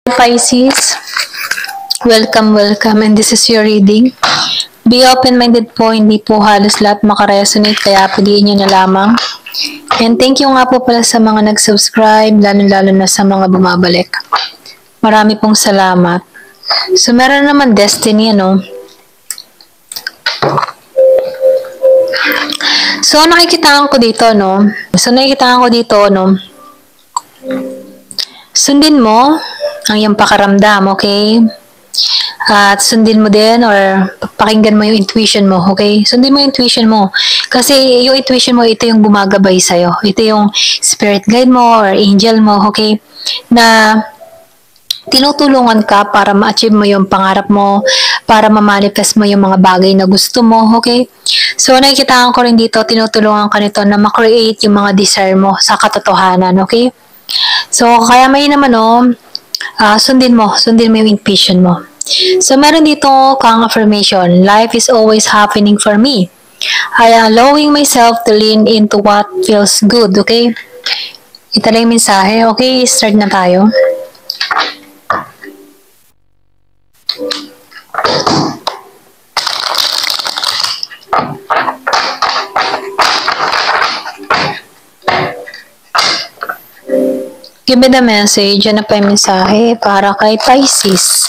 Pisces, welcome, and this is your reading. Be open-minded po, hindi po halos lahat makaresonate, kaya piliin nyo na lamang. And thank you nga po pala sa mga nag-subscribe, lalo-lalo na sa mga bumabalik. Marami pong salamat. So, meron naman destiny, ano? So, nakikitaan ko dito, no? Sundin mo ang iyong pakaramdam, okay? At sundin mo din or pakinggan mo yung intuition mo, okay? Sundin mo yung intuition mo. Kasi yung intuition mo, ito yung gumagabay sa'yo. Ito yung spirit guide mo or angel mo, okay? Na tinutulungan ka para ma-achieve mo yung pangarap mo, para ma-manifest mo yung mga bagay na gusto mo, okay? So, nakikitaan ko rin dito, tinutulungan ka nito na ma-create yung mga desire mo sa katotohanan, okay? So, kaya may naman, sundin mo yung intuition mo. So, meron dito kang affirmation, life is always happening for me. I am allowing myself to lean into what feels good, okay? Ito lang yung mensahe, okay? Start na tayo. Give me the message. Ano pa yung mensahe para kay Pisces?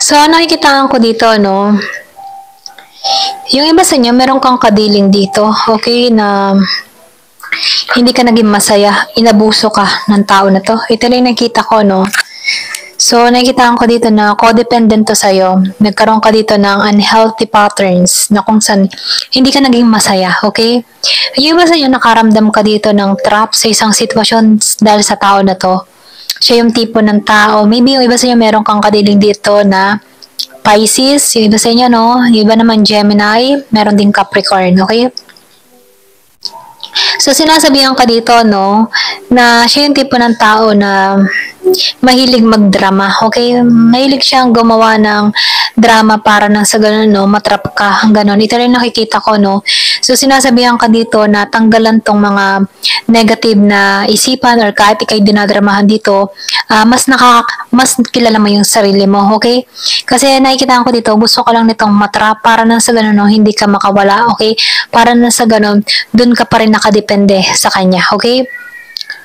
So, nakikitaan ko dito, no? Yung iba sa inyo, meron kang kadiling dito, okay, na hindi ka naging masaya, inabuso ka ng tao na to. Ito lang nakita ko, no? So, nakikitaan ko dito na codependent to sa'yo. Nagkaroon ka dito ng unhealthy patterns na kung saan hindi ka naging masaya, okay? Yung iba sa inyo, nakaramdam ka dito ng trap sa isang sitwasyon dahil sa tao na to. Siya yung tipo ng tao. Maybe yung iba sa inyo meron kang kadiling dito na Pisces, yung iba sa inyo, no? Yung iba naman Gemini, meron din Capricorn, okay? So, sinasabihan ka dito, no, na siya yung tipo ng tao na mahilig magdrama, okay? Mahilig siyang gumawa ng drama para nang sa ganun, no, matrap ka, ganun. Ito rin nakikita ko, no. So, sinasabihan ka dito na tanggalan tong mga negative na isipan or kahit ikay dinadramahan dito, mas kilala mo yung sarili mo, okay? Kasi nakikita ko dito, gusto ko lang nitong matrap para nang sa ganun, no, hindi ka makawala, okay? Para nang sa ganun, dun ka pa rin nakadepende sa kanya, okay?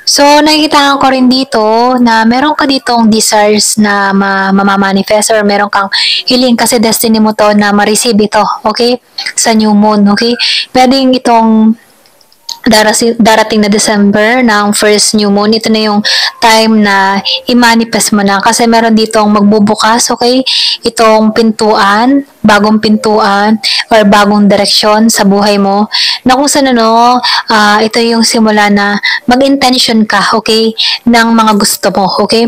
So, nakikita ko rin dito na meron ka ditong desires na mamamanifest or meron kang hiling kasi destiny mo to na ma-receive ito, okay? Sa new moon, okay? Pwedeng itong darating na December ng first new moon, ito na yung time na i-manifest mo na kasi meron ditong magbubukas, okay? Itong pintuan, bagong pintuan or bagong direksyon sa buhay mo na kung saan ito yung simula na mag-intention ka, okay? Ng mga gusto mo, okay?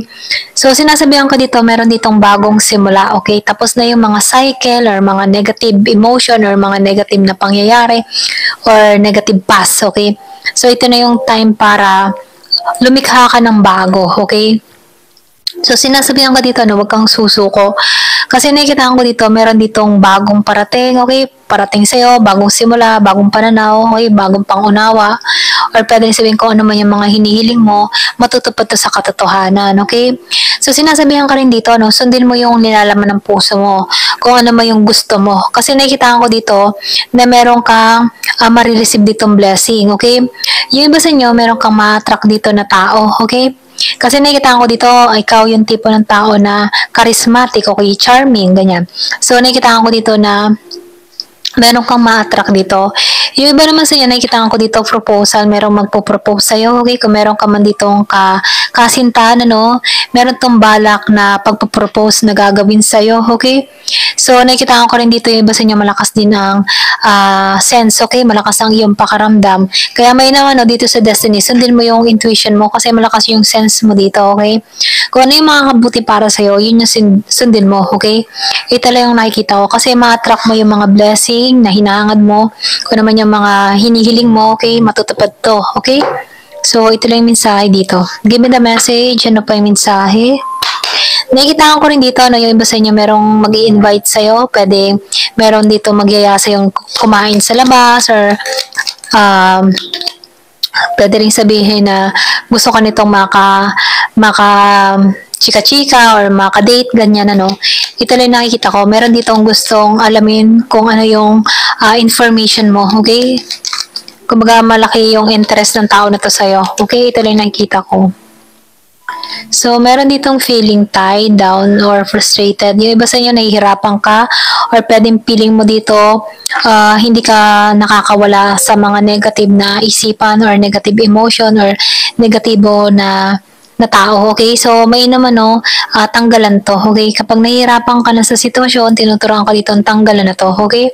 So, sinasabihan ko dito, meron ditong bagong simula, okay? Tapos na yung mga cycle or mga negative emotion or mga negative na pangyayari or negative past, okay? So, ito na yung time para lumikha ka ng bago, okay? So, sinasabihan ko dito, huwag kang susuko. Kasi nakikita ko dito, meron ditong bagong parating, okay? Parating sa'yo, bagong simula, bagong pananaw, okay? Bagong pangunawa. Or pwedeng sabihin ko ano man yung mga hinihiling mo, matutupad to sa katotohanan, okay? So, sinasabihan ka rin dito, sundin mo yung nilalaman ng puso mo, kung ano man yung gusto mo. Kasi nakikita ko dito na meron kang marireceive ditong blessing, okay? Yung iba sa inyo, meron kang ma-attract dito na tao, okay? Kasi nakikita ko dito, ikaw yung tipo ng tao na charismatic, okay, charming, ganyan. So, nakikita ko dito na meron kang ma-attract dito. Yung iba naman sa inyo, nakikita ko dito proposal, merong magpo-propose sa'yo, okay? Kung meron ka man ditong kasintahan, meron tong balak na pagpo-propose na gagawin sa'yo, okay? So, nakikita ko rin dito yung iba sa inyo malakas din ang sense, okay? Malakas ang iyong pakaramdam. Kaya may naman, no, dito sa destiny, sundin mo yung intuition mo kasi malakas yung sense mo dito, okay? Kung ano yung mga kabuti para sa'yo, yun yung sundin mo, okay? Ito lang yung nakikita ko kasi ma-attract mo yung mga blessing na hinahangad mo. Kung naman yung mga hinihiling mo, okay? Matutupad to, okay? So, ito lang yung mensahe dito. Give me the message. Ano pa yung mensahe? Nakikita ko rin dito, no, yung iba sa inyo merong mag-i-invite sa'yo. Pwede, meron dito magyaya sa'yo kumain sa labas or pwede rin sabihin na gusto ka nitong maka chika-chika or maka-date, ganyan, ano. Ito lang nakikita ko. Meron ditong gustong alamin kung ano yung information mo, okay? Kumbaga malaki yung interest ng tao na to sa'yo. Okay, ito lang nakikita ko. So, meron ditong feeling tied down or frustrated. Yung iba sa inyo, nahihirapan ka or pwedeng feeling mo dito, hindi ka nakakawala sa mga negative na isipan or negative emotion or negatibo na tao, okay? So, may naman, no, tanggalan to, okay? Kapag nahihirapan ka na sa sitwasyon, tinuturuan ka dito, tanggalan na to, okay?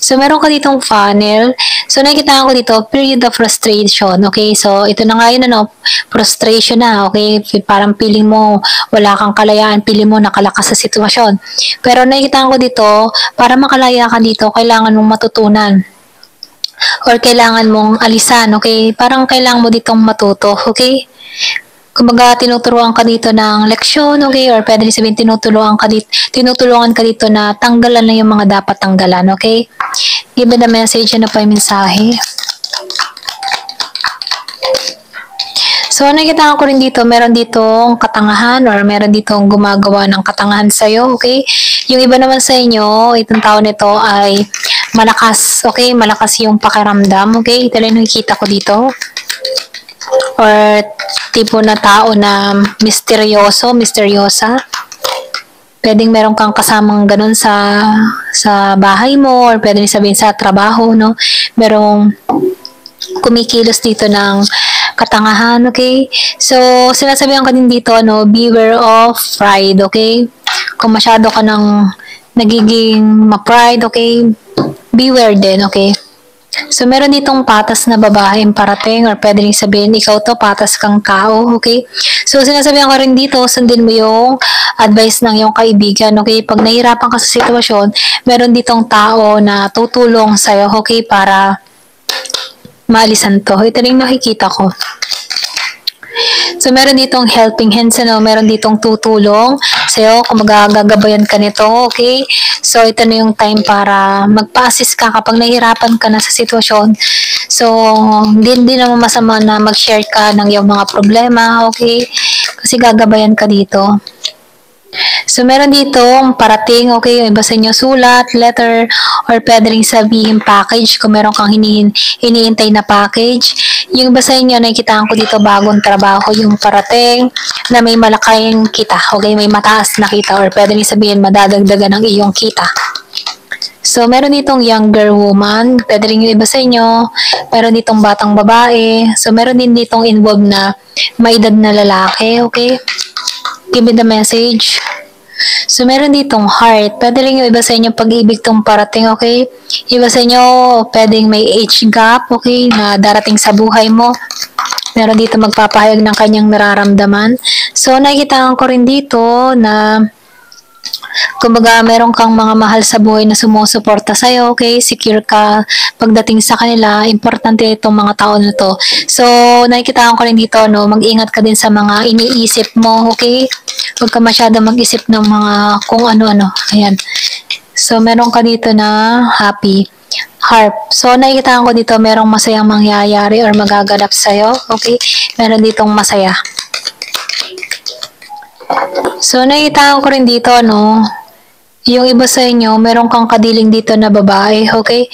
So, meron ka ditong funnel. So, nakikita ko dito, period of frustration, okay? So, ito na nga yun, ano, frustration na, okay? Parang feeling mo, wala kang kalayaan, feeling mo nakalakas sa sitwasyon. Pero nakikita ko dito, para makalaya ka dito, kailangan mong matutunan or kailangan mong alisan, okay? Parang kailangan mo ditong matuto, okay? Kumbaga, tinuturuan ka dito ng leksyon, okay? Or pwede rin sabihin, tinutulungan ka dito na tanggalan na yung mga dapat tanggalan, okay? Give me the message, ano pa yung mensahe? So, nakikita ko rin dito, meron ditong katangahan or meron ditong gumagawa ng katangahan sa'yo, okay? Yung iba naman sa inyo, itong tao nito ay malakas, okay? Malakas yung pakiramdam, okay? Ito lang nakikita ko dito. Or tipo na tao na misteryosa. Pwedeng meron kang kasamang ganun sa bahay mo or pwedeng sabihin sa trabaho, no? Merong kumikilos dito ng katangahan, okay? So, sinasabihan ka din dito, no? Beware of pride, okay? Kung masyado ka ng nagiging ma-pride, okay? Beware din, okay? So, meron ditong patas na babaeng parating or pwede rin sabihin, ikaw to, patas kang tao, okay? So, sinasabihan ko rin dito, sundin mo yung advice ng iyong kaibigan, okay? Pag nahihirapan ka sa sitwasyon, meron ditong tao na tutulong sa'yo, okay? Para maalisan to. Ito rin nakikita ko. So, meron ditong helping hands, ano? Meron ditong tutulong sa'yo kung magagabayan ka nito, okay? So, ito na yung time para magpa-assist ka kapag nahihirapan ka na sa sitwasyon. So, hindi naman masama na mag-share ka ng iyong mga problema, okay? Kasi gagabayan ka dito. So, meron ditong parating, okay, yung iba sa inyo sulat, letter, or pwede rin sabihin package kung meron kang iniintay na package. Yung iba sa inyo, nakikitaan ko dito bagong trabaho, yung parating na may malaking kita, okay, may mataas na kita, or pwede rin sabihin madadagdagan ng iyong kita. So, meron ditong younger woman, pwede rin yung iba sa inyo, meron ditong batang babae, so meron din ditong involved na may edad na lalaki, okay? Give me the message. So, meron ditong heart. Pwede rin yung iba sa inyo pag-ibig tong parating, okay? Iba sa inyo, pwedeng may age gap, okay? Na darating sa buhay mo. Meron dito magpapahayag ng kanyang nararamdaman. So, nakikita ko rin dito na kumbaga, meron kang mga mahal sa buhay na sumusuporta sa'yo, okay? Secure ka pagdating sa kanila. Importante itong mga tao na to. So, nakikita ko rin dito, no? Mag-ingat ka din sa mga iniisip mo, okay? Huwag ka masyado mag-isip ng mga kung ano-ano. Ayan. So, meron ka dito na happy harp. So, nakikita ko dito, merong masayang mangyayari or magaganap sa'yo, okay? Meron ditong masaya. So, nakita ko rin dito, no, yung iba sa inyo, meron kang kadiling dito na babae, okay?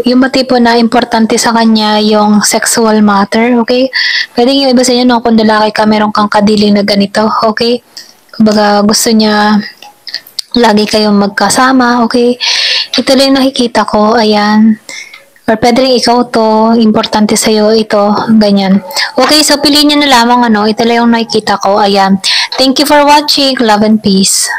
Yung tipo na importante sa kanya yung sexual matter, okay? Pwede yung iba sa inyo, no, kung lalaki ka, meron kang kadiling na ganito, okay? Kumbaga, gusto niya lagi kayong magkasama, okay? Ito lang nakikita ko, ayan. Or pwede rin ikaw to, importante sa'yo ito, ganyan. Okay, so piliin nyo na lamang, ano, ito lang yung nakikita ko, ayan. Thank you for watching, love and peace.